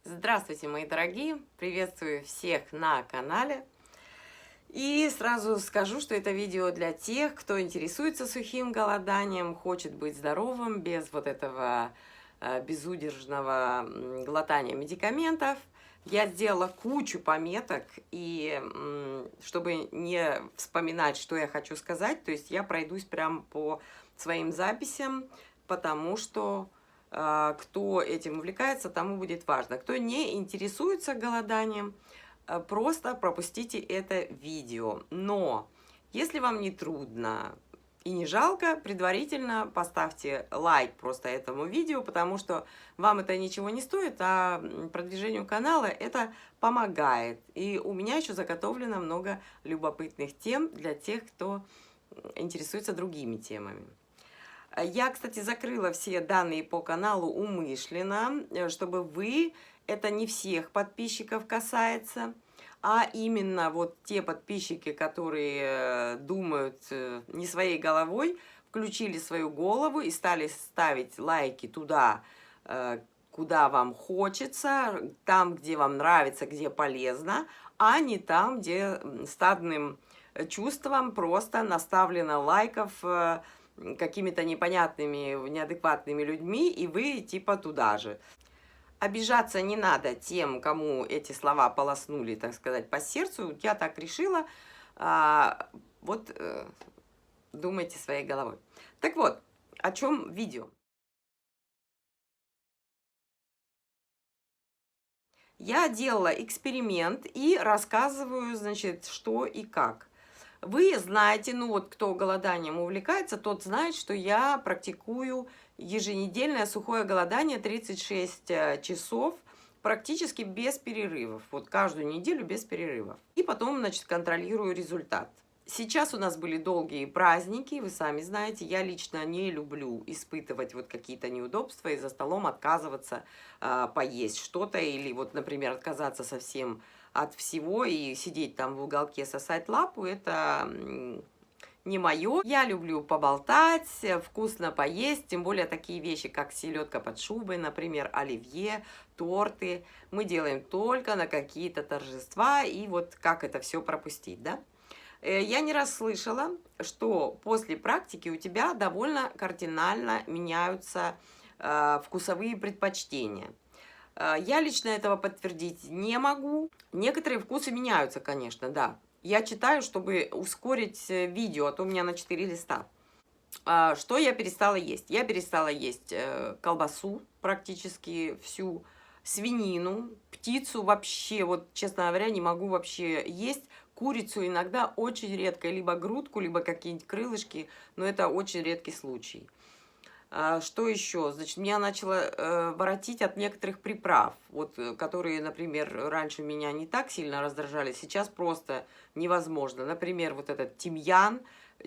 Здравствуйте, мои дорогие! Приветствую всех на канале. И сразу скажу, что это видео для тех, кто интересуется сухим голоданием, хочет быть здоровым, без вот этого безудержного глотания медикаментов. Я сделала кучу пометок, и чтобы не вспоминать, что я хочу сказать, то есть я пройдусь прямо по своим записям, потому что кто этим увлекается, тому будет важно. Кто не интересуется голоданием, просто пропустите это видео. Но если вам не трудно и не жалко, предварительно поставьте лайк просто этому видео, потому что вам это ничего не стоит, а продвижению канала это помогает. И у меня еще заготовлено много любопытных тем для тех, кто интересуется другими темами. Я, кстати, закрыла все данные по каналу умышленно, чтобы вы, это не всех подписчиков касается, а именно вот те подписчики, которые думают не своей головой, включили свою голову и стали ставить лайки туда, куда вам хочется, там, где вам нравится, где полезно, а не там, где стадным чувством просто наставлено лайков какими-то непонятными, неадекватными людьми, и вы типа туда же. Обижаться не надо тем, кому эти слова полоснули, так сказать, по сердцу. Я так решила. Вот думайте своей головой. Так вот, о чем видео? Я делала эксперимент и рассказываю, значит, что и как. Вы знаете, ну вот кто голоданием увлекается, тот знает, что я практикую еженедельное сухое голодание 36 часов, практически без перерывов. Вот каждую неделю без перерывов. И потом, значит, контролирую результат. Сейчас у нас были долгие праздники, вы сами знаете, я лично не люблю испытывать вот какие-то неудобства и за столом отказываться поесть что-то или вот, например, отказаться совсем от всего и сидеть там в уголке сосать лапу, это не мое. Я люблю поболтать, вкусно поесть, тем более такие вещи, как селедка под шубой, например, оливье, торты. Мы делаем только на какие-то торжества, и вот как это все пропустить, да? Я не раз слышала, что после практики у тебя довольно кардинально меняются вкусовые предпочтения. Я лично этого подтвердить не могу. Некоторые вкусы меняются, конечно, да. Я читаю, чтобы ускорить видео, а то у меня на 4 листа. Что я перестала есть? Я перестала есть колбасу практически всю, свинину, птицу вообще, вот, честно говоря, не могу вообще есть. Курицу иногда очень редко, либо грудку, либо какие-нибудь крылышки, но это очень редкий случай. Что еще? Значит, меня начало воротить от некоторых приправ, вот, которые, например, раньше меня не так сильно раздражали, сейчас просто невозможно. Например, вот этот тимьян,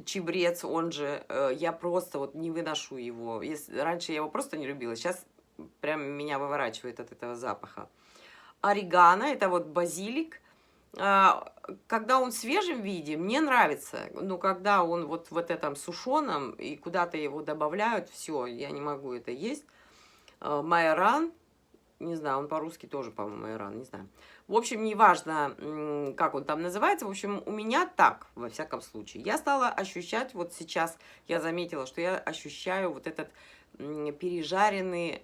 чебрец, он же, я просто вот не выношу его. Раньше я его просто не любила, сейчас прям меня выворачивает от этого запаха. Орегано, это вот базилик. Когда он в свежем виде, мне нравится, но когда он вот этом сушеном и куда-то его добавляют, все, я не могу это есть. Майоран, не знаю, он по-русски тоже, по-моему, майоран, не знаю. В общем, неважно, как он там называется, в общем, у меня так, во всяком случае. Я стала ощущать, вот сейчас я заметила, что я ощущаю вот этот пережаренный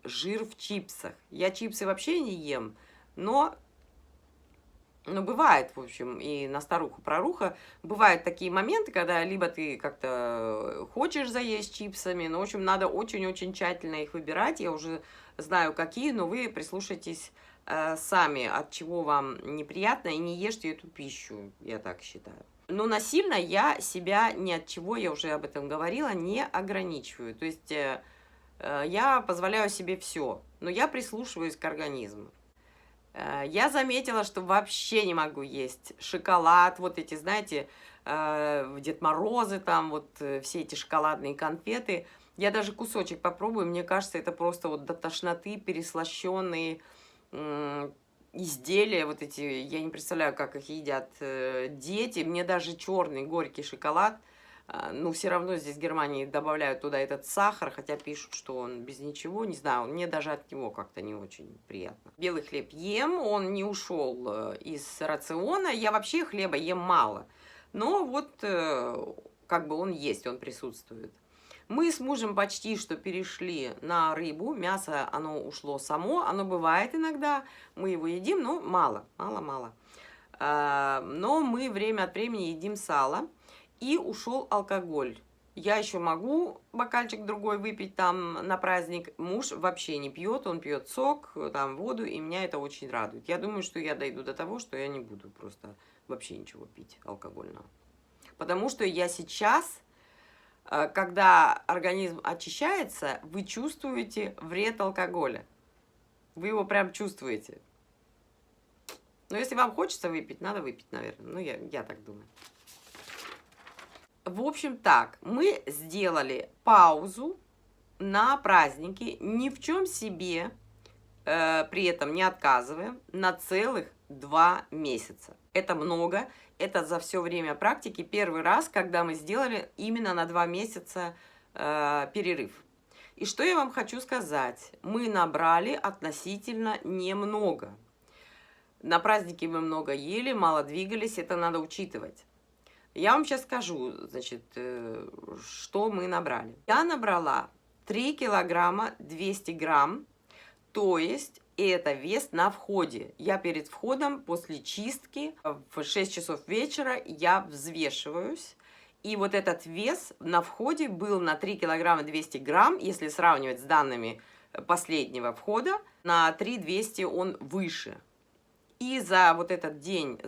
жир в чипсах. Я чипсы вообще не ем, но бывает, в общем, и на старуху-проруха, бывают такие моменты, когда либо ты как-то хочешь заесть чипсами, но, в общем, надо очень-очень тщательно их выбирать. Я уже знаю, какие, но вы прислушайтесь сами, от чего вам неприятно, и не ешьте эту пищу, я так считаю. Но насильно я себя ни от чего, я уже об этом говорила, не ограничиваю. То есть я позволяю себе все, но я прислушиваюсь к организму. Я заметила, что вообще не могу есть шоколад, вот эти, знаете, Дед Морозы, там вот все эти шоколадные конфеты. Я даже кусочек попробую, мне кажется, это просто вот до тошноты переслащенные изделия, вот эти, я не представляю, как их едят дети. Мне даже черный горький шоколад Ну, все равно здесь в Германии добавляют туда этот сахар, хотя пишут, что он без ничего. Не знаю, мне даже от него как-то не очень приятно. Белый хлеб ем, он не ушел из рациона. Я вообще хлеба ем мало. Но вот как бы он есть, он присутствует. Мы с мужем почти что перешли на рыбу. Мясо, оно ушло само. Оно бывает иногда. Мы его едим, но мало, мало-мало. Но мы время от времени едим сало. И ушел алкоголь. Я еще могу бокальчик другой выпить там на праздник. Муж вообще не пьет, он пьет сок, там воду, и меня это очень радует. Я думаю, что я дойду до того, что я не буду просто вообще ничего пить алкогольного. Потому что я сейчас, когда организм очищается, вы чувствуете вред алкоголя. Вы его прям чувствуете. Но если вам хочется выпить, надо выпить, наверное. Ну, я так думаю. В общем, так, мы сделали паузу на праздники, ни в чем себе при этом не отказываем, на целых 2 месяца. Это много, это за все время практики первый раз, когда мы сделали именно на 2 месяца перерыв. И что я вам хочу сказать, мы набрали относительно немного. На праздники мы много ели, мало двигались, это надо учитывать. Я вам сейчас скажу, значит, что мы набрали. Я набрала 3 килограмма 200 грамм, то есть это вес на входе. Я перед входом после чистки в 6 часов вечера я взвешиваюсь. И вот этот вес на входе был на 3 килограмма 200 грамм, если сравнивать с данными последнего входа, на 3 200 он выше. И за вот этот день,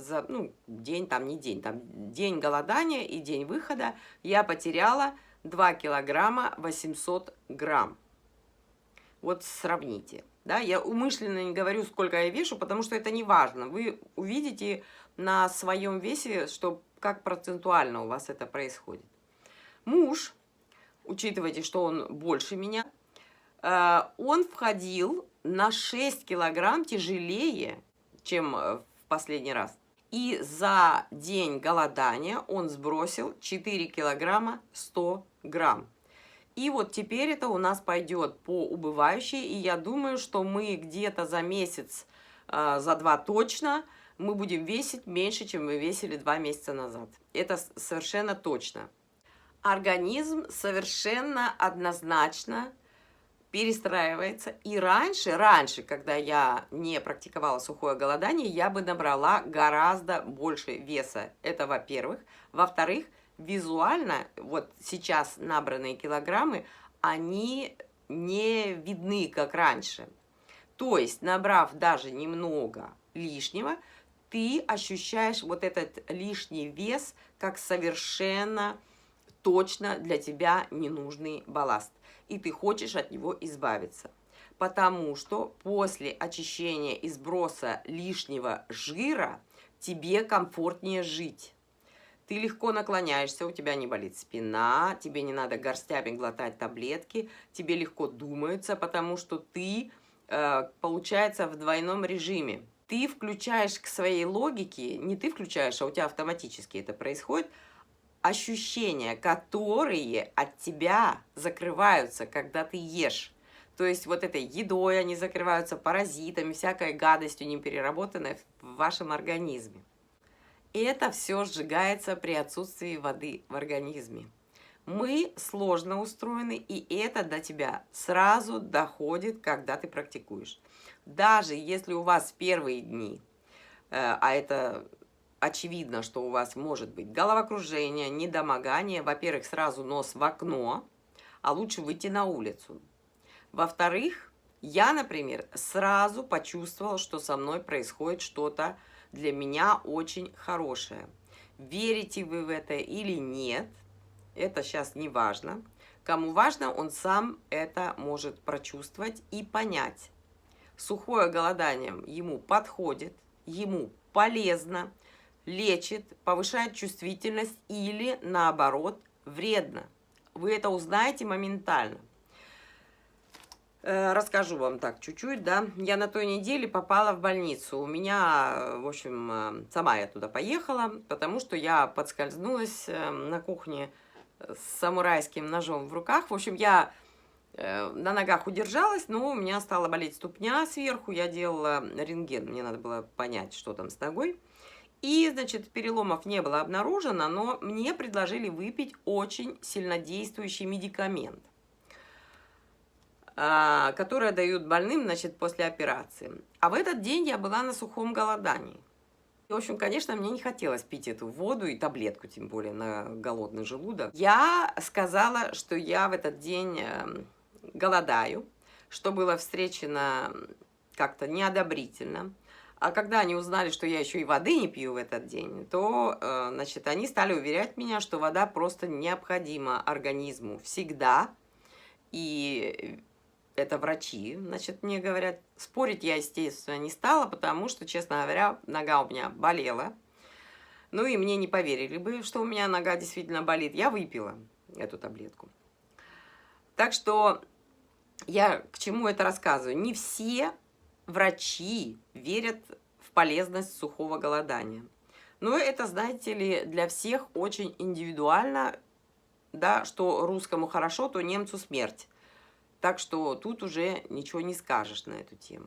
день, там не день, там день голодания и день выхода я потеряла 2 килограмма 800 грамм. Вот сравните. Да? Я умышленно не говорю, сколько я вешу, потому что это не важно. Вы увидите на своем весе, что как процентуально у вас это происходит. Муж, учитывайте, что он больше меня, он входил на 6 килограмм тяжелее, чем в последний раз. И за день голодания он сбросил 4 килограмма 100 грамм. И вот теперь это у нас пойдет по убывающей, и я думаю, что мы где-то за месяц, за 2 точно, мы будем весить меньше, чем мы весили 2 месяца назад. Это совершенно точно. Организм совершенно однозначно перестраивается. И раньше, когда я не практиковала сухое голодание, я бы набрала гораздо больше веса. Это во-первых. Во-вторых, визуально, вот сейчас набранные килограммы, они не видны, как раньше. То есть, набрав даже немного лишнего, ты ощущаешь вот этот лишний вес как совершенно точно для тебя ненужный балласт. И ты хочешь от него избавиться. Потому что после очищения и сброса лишнего жира тебе комфортнее жить. Ты легко наклоняешься, у тебя не болит спина, тебе не надо горстями глотать таблетки, тебе легко думается, потому что ты, получается, в двойном режиме. Ты включаешь к своей логике, не ты включаешь, а у тебя автоматически это происходит, ощущения, которые от тебя закрываются, когда ты ешь. То есть вот этой едой они закрываются, паразитами, всякой гадостью непереработанной в вашем организме. И это все сжигается при отсутствии воды в организме. Мы сложно устроены, и это до тебя сразу доходит, когда ты практикуешь. Даже если у вас первые дни, а это очевидно, что у вас может быть головокружение, недомогание. Во-первых, сразу нос в окно, а лучше выйти на улицу. Во-вторых, я, например, сразу почувствовала, что со мной происходит что-то для меня очень хорошее. Верите вы в это или нет, это сейчас не важно. Кому важно, он сам это может прочувствовать и понять. Сухое голодание ему подходит, ему полезно, лечит, повышает чувствительность или, наоборот, вредно. Вы это узнаете моментально. Расскажу вам так чуть-чуть, да. Я на той неделе попала в больницу. У меня, в общем, сама я туда поехала, потому что я подскользнулась на кухне с самурайским ножом в руках. В общем, я на ногах удержалась, но у меня стала болеть ступня сверху. Я делала рентген, мне надо было понять, что там с ногой. И, значит, переломов не было обнаружено, но мне предложили выпить очень сильнодействующий медикамент, которые дают больным, значит, после операции. А в этот день я была на сухом голодании. И, в общем, конечно, мне не хотелось пить эту воду и таблетку, тем более на голодный желудок. Я сказала, что я в этот день голодаю, что было встречено как-то неодобрительно. А когда они узнали, что я еще и воды не пью в этот день, то, значит, они стали уверять меня, что вода просто необходима организму всегда. И это врачи, значит, мне говорят. Спорить я, естественно, не стала, потому что, честно говоря, нога у меня болела. Ну и мне не поверили бы, что у меня нога действительно болит. Я выпила эту таблетку. Так что я к чему это рассказываю? Не все врачи верят в полезность сухого голодания. Но это, знаете ли, для всех очень индивидуально, да, что русскому хорошо, то немцу смерть. Так что тут уже ничего не скажешь на эту тему.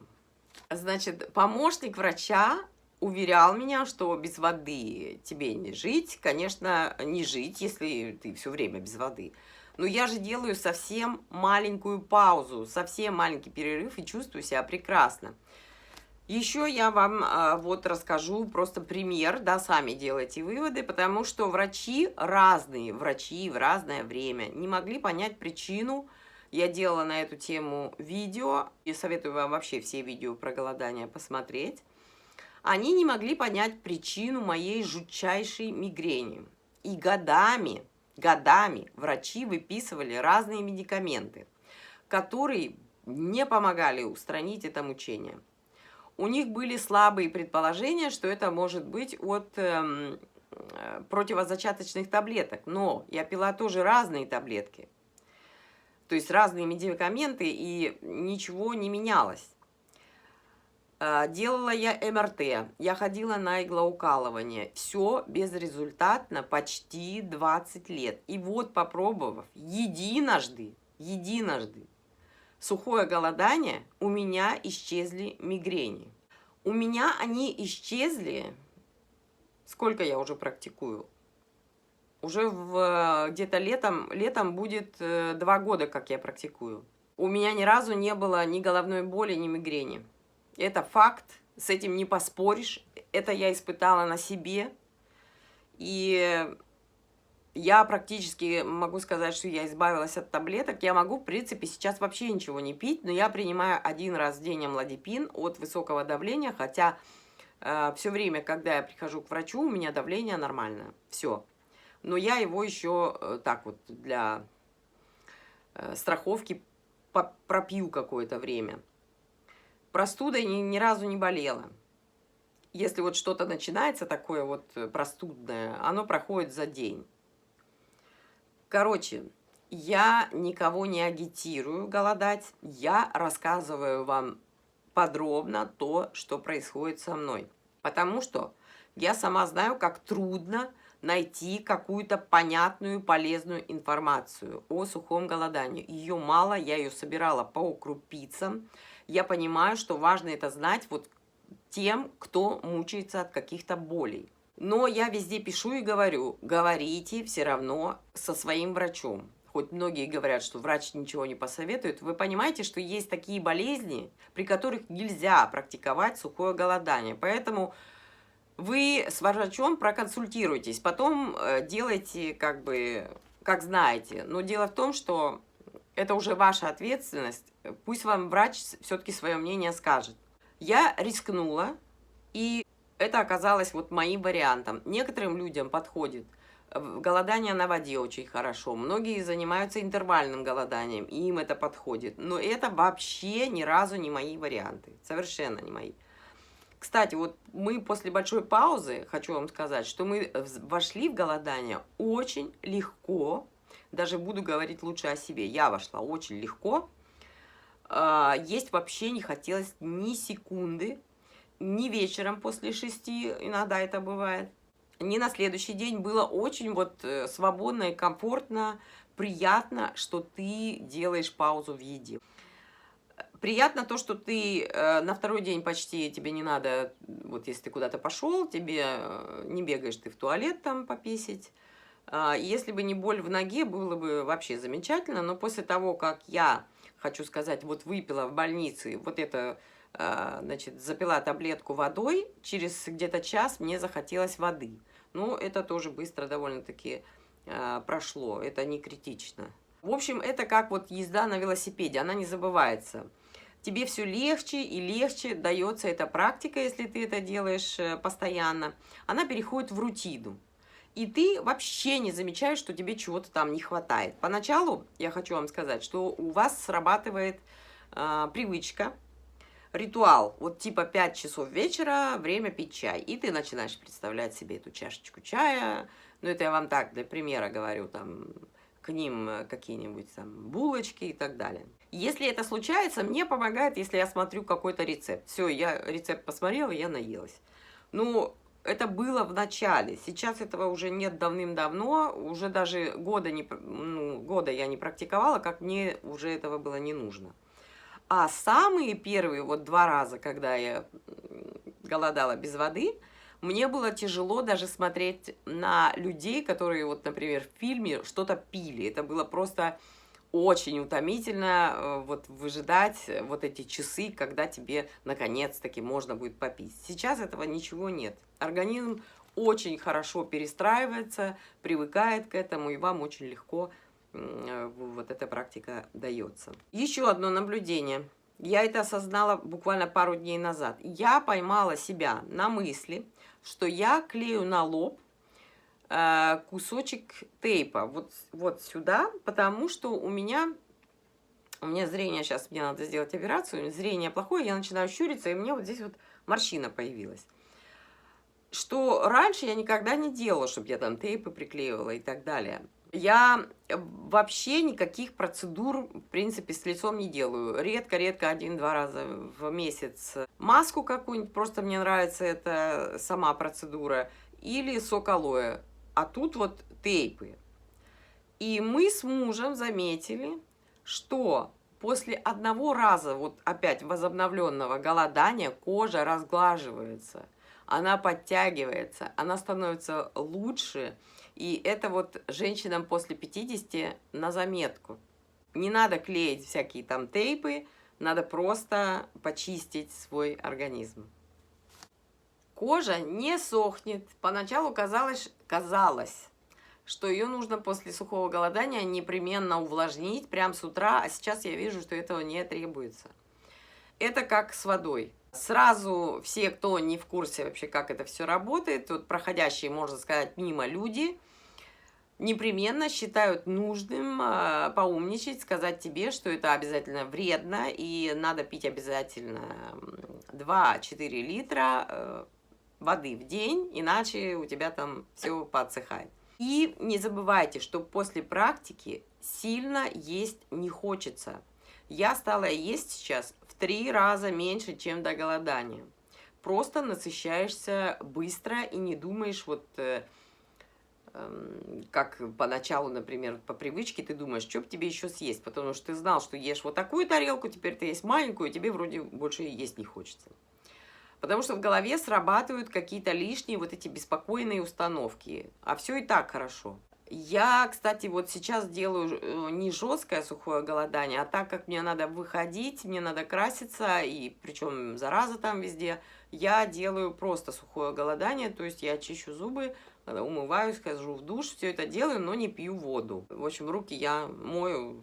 Значит, помощник врача уверял меня, что без воды тебе не жить. Конечно, не жить, если ты все время без воды. Но я же делаю совсем маленькую паузу, совсем маленький перерыв и чувствую себя прекрасно. Еще я вам вот расскажу просто пример, да, сами делайте выводы, потому что разные врачи в разное время не могли понять причину. Я делала на эту тему видео, и советую вам вообще все видео про голодание посмотреть. Они не могли понять причину моей жутчайшей мигрени. И годами врачи выписывали разные медикаменты, которые не помогали устранить это мучение. У них были слабые предположения, что это может быть от противозачаточных таблеток. Но я пила тоже разные таблетки. То есть разные медикаменты, и ничего не менялось. Делала я МРТ, я ходила на иглоукалывание. Все безрезультатно почти 20 лет. И вот, попробовав единожды сухое голодание, у меня исчезли мигрени. У меня они исчезли, сколько я уже практикую? Уже где-то летом будет 2 года, как я практикую. У меня ни разу не было ни головной боли, ни мигрени. Это факт, с этим не поспоришь. Это я испытала на себе. И я практически могу сказать, что я избавилась от таблеток. Я могу, в принципе, сейчас вообще ничего не пить, но я принимаю 1 раз в день амлодипин от высокого давления, хотя все время, когда я прихожу к врачу, у меня давление нормальное. Все. Но я его еще так вот для страховки пропью какое-то время. Простудой ни разу не болела. Если вот что-то начинается такое вот простудное, оно проходит за день. Короче, я никого не агитирую голодать. Я рассказываю вам подробно то, что происходит со мной. Потому что я сама знаю, как трудно найти какую-то понятную, полезную информацию о сухом голодании. Ее мало, я ее собирала по крупицам. Я понимаю, что важно это знать вот тем, кто мучается от каких-то болей. Но я везде пишу и говорю, говорите все равно со своим врачом. Хоть многие говорят, что врач ничего не посоветует, вы понимаете, что есть такие болезни, при которых нельзя практиковать сухое голодание. Поэтому вы с врачом проконсультируйтесь, потом делайте как знаете. Но дело в том, что это уже ваша ответственность. Пусть вам врач все-таки свое мнение скажет. Я рискнула, и это оказалось вот моим вариантом. Некоторым людям подходит голодание на воде очень хорошо. Многие занимаются интервальным голоданием, и им это подходит. Но это вообще ни разу не мои варианты. Совершенно не мои. Кстати, вот мы после большой паузы, хочу вам сказать, что мы вошли в голодание очень легко. Даже буду говорить лучше о себе. Я вошла очень легко. Есть вообще не хотелось ни секунды, ни вечером после 6, иногда это бывает. ни на следующий день. Было очень вот свободно и комфортно, приятно, что ты делаешь паузу в еде. Приятно то, что ты на второй день почти тебе не надо, вот если ты куда-то пошел, тебе не бегаешь ты в туалет там пописить. Если бы не боль в ноге, было бы вообще замечательно, но после того, как я, хочу сказать, вот выпила в больнице, вот это, значит, запила таблетку водой, через где-то час мне захотелось воды. Ну, это тоже быстро довольно-таки прошло, это не критично. В общем, это как вот езда на велосипеде, она не забывается. Тебе все легче и легче дается эта практика, если ты это делаешь постоянно. Она переходит в рутину. И ты вообще не замечаешь, что тебе чего-то там не хватает. Поначалу я хочу вам сказать, что у вас срабатывает привычка, ритуал. Вот типа 5 часов вечера, время пить чай. И ты начинаешь представлять себе эту чашечку чая. Ну, это я вам так для примера говорю, там, к ним какие-нибудь там булочки и так далее. Если это случается, мне помогает, если я смотрю какой-то рецепт. Все, я рецепт посмотрела, я наелась. Ну, это было в начале. Сейчас этого уже нет давным-давно. Уже даже года я не практиковала, как мне уже этого было не нужно. А самые первые вот 2 раза, когда я голодала без воды, мне было тяжело даже смотреть на людей, которые, вот, например, в фильме что-то пили. Это было просто очень утомительно вот выжидать вот эти часы, когда тебе наконец-таки можно будет попить. Сейчас этого ничего нет. Организм очень хорошо перестраивается, привыкает к этому, и вам очень легко вот эта практика дается. Еще одно наблюдение. Я это осознала буквально пару дней назад. Я поймала себя на мысли, что я клею на лоб кусочек тейпа вот сюда, потому что у меня зрение, сейчас мне надо сделать операцию, зрение плохое, я начинаю щуриться, и у меня вот здесь вот морщина появилась. Что раньше я никогда не делала, чтобы я там тейпы приклеивала и так далее. Я вообще никаких процедур, в принципе, с лицом не делаю. Редко-редко 1-2 раза в месяц маску какую-нибудь, просто мне нравится эта сама процедура, или сок алоэ. А тут вот тейпы. И мы с мужем заметили, что после одного раза, вот опять возобновленного голодания, кожа разглаживается, она подтягивается, она становится лучше. И это вот женщинам после 50 на заметку. Не надо клеить всякие там тейпы, надо просто почистить свой организм. Кожа не сохнет. Поначалу казалось, что ее нужно после сухого голодания непременно увлажнить прямо с утра, а сейчас я вижу, что этого не требуется. Это как с водой. Сразу все, кто не в курсе вообще, как это все работает, вот проходящие, можно сказать, мимо люди, непременно считают нужным поумничать, сказать тебе, что это обязательно вредно, и надо пить обязательно 2-4 литра воды в день, иначе у тебя там все подсыхает. И не забывайте, что после практики сильно есть не хочется. Я стала есть сейчас в 3 раза меньше, чем до голодания. Просто насыщаешься быстро и не думаешь вот как поначалу, например, по привычке ты думаешь, что бы тебе еще съесть, потому что ты знал, что ешь вот такую тарелку, теперь ты есть маленькую, и тебе вроде больше есть не хочется. Потому что в голове срабатывают какие-то лишние вот эти беспокойные установки, а все и так хорошо. Я, кстати, вот сейчас делаю не жесткое сухое голодание, а так как мне надо выходить, мне надо краситься, и причем зараза там везде, я делаю просто сухое голодание, то есть я чищу зубы, умываюсь, хожу в душ, все это делаю, но не пью воду. В общем, руки я мою,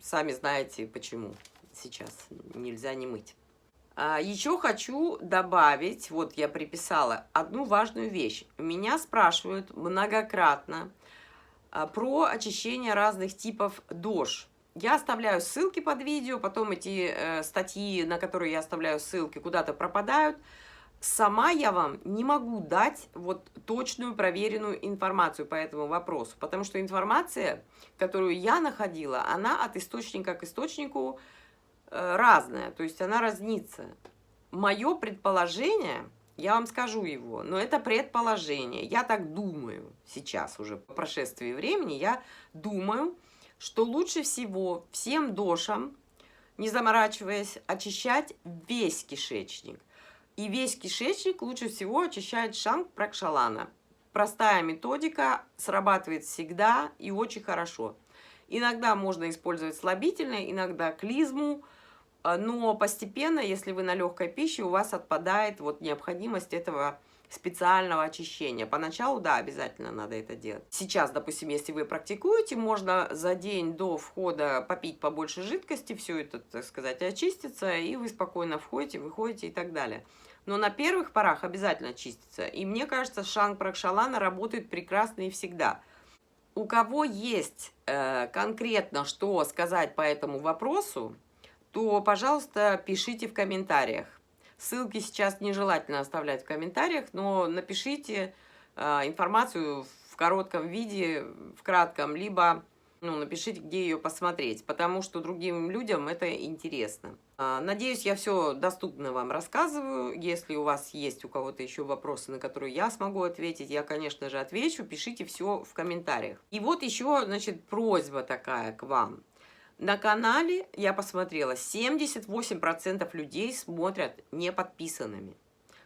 сами знаете почему сейчас нельзя не мыть. Еще хочу добавить, вот я приписала одну важную вещь. Меня спрашивают многократно про очищение разных типов ДОЖ. Я оставляю ссылки под видео, потом эти статьи, на которые я оставляю ссылки, куда-то пропадают. Сама я вам не могу дать вот точную проверенную информацию по этому вопросу, потому что информация, которую я находила, она от источника к источнику разная, то есть она разнится. Мое предположение, я вам скажу его, но это предположение. Я так думаю сейчас уже по прошествии времени. Я думаю, что лучше всего всем дошам, не заморачиваясь, очищать весь кишечник. И весь кишечник лучше всего очищает Шанг Пракшалана. Простая методика, срабатывает всегда и очень хорошо. Иногда можно использовать слабительное, иногда клизму, но постепенно, если вы на легкой пище, у вас отпадает вот необходимость этого специального очищения. Поначалу, да, обязательно надо это делать. Сейчас, допустим, если вы практикуете, можно за день до входа попить побольше жидкости, все это, так сказать, очистится, и вы спокойно входите, выходите и так далее. Но на первых порах обязательно чистится. И мне кажется, Шанг Пракшалана работает прекрасно и всегда. У кого есть конкретно что сказать по этому вопросу, то, пожалуйста, пишите в комментариях. Ссылки сейчас нежелательно оставлять в комментариях, но напишите информацию в коротком виде, в кратком, либо напишите, где ее посмотреть, потому что другим людям это интересно. Надеюсь, я все доступно вам рассказываю. Если у вас есть у кого-то еще вопросы, на которые я смогу ответить, я, конечно же, отвечу. Пишите все в комментариях. И вот еще, значит, просьба такая к вам. На канале, я посмотрела, 78% людей смотрят не подписанными.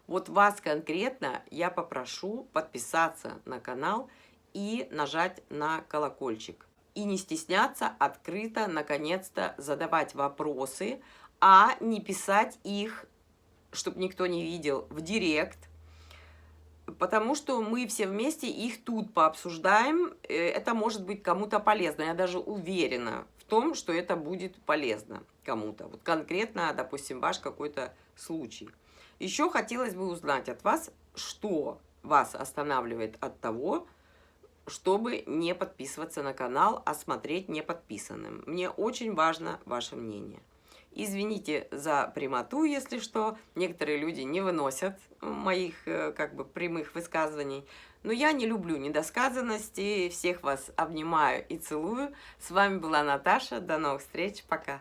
Вот вас конкретно я попрошу подписаться на канал и нажать на колокольчик. И не стесняться открыто, наконец-то, задавать вопросы, а не писать их, чтобы никто не видел, в директ. Потому что мы все вместе их тут пообсуждаем. Это может быть кому-то полезно. Я даже уверена в том, что это будет полезно кому-то. Вот конкретно, допустим, ваш какой-то случай. Еще хотелось бы узнать от вас, что вас останавливает от того, чтобы не подписываться на канал, а смотреть не подписанным. Мне очень важно ваше мнение. Извините за прямоту, если что. Некоторые люди не выносят моих как бы прямых высказываний. Но я не люблю недосказанности. Всех вас обнимаю и целую. С вами была Наташа. До новых встреч. Пока.